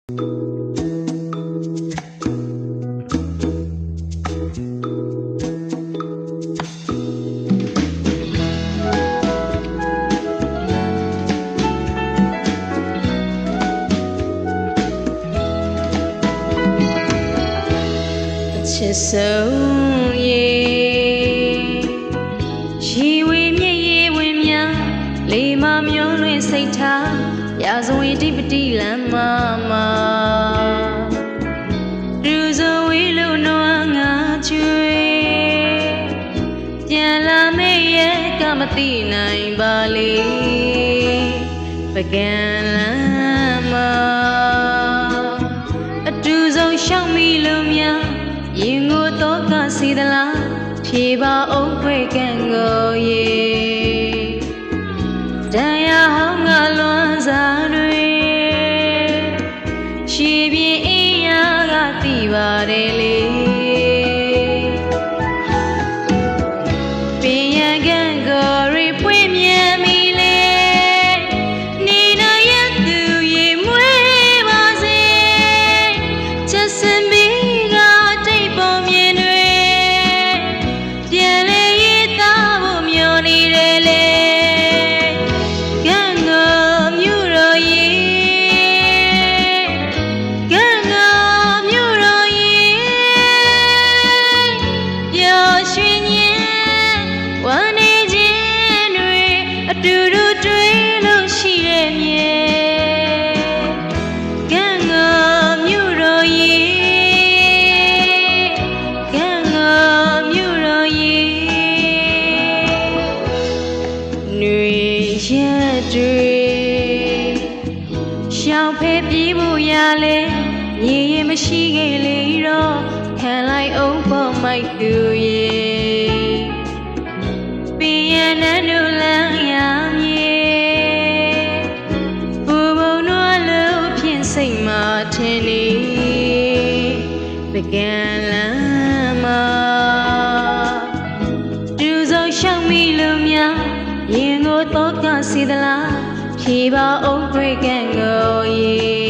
ချစ်ဆုံးရေရှိဝေမြည့်ရေဝင်များလေးမမျောလွင်စိတ်ထားရာဇဝင်တိပတိလမ်းမှာသူဇဝေးလို့နွားငါချွေပြန်လာမေ့ရဲ့ကမသိနိုင်ပါလေပကံလမ်းမှာအတူဆုံးရှောက်မိလို့များရင်ကိုတော့ကစီသလားဖြေပါအောင်ခွေကံကိုရေတရားဟောင်းကလွန်စားတွေရှည်ပြင်းအေးရာကသိပါတယ်လေပင်ရကံကိုရိပွင့်မြန်မီလေနေနာရသူရေမွေးပါစေချက်စင်မီတူတူတွေ့လို့ရှိရဲ့မြေကံကောမြို့တော်ရေကံကောမြို့တော်ရေຫນွေရက်တွေရှောင်ဖဲပြေးဖို့ရလဲရေရင်မရှိခဲ့လေတော့ခံလိုက်အောင်ပေါ်မိုက်သူရေပင်ရနန်းတို့လမ်းစိတ်မှာထင်နေပကံလမ်းမှာသူဆုံးရှောက်မိလို့များရင်ကိုတော့ကစီသလားဖြေပါအောင်ခွေကံကိုရေ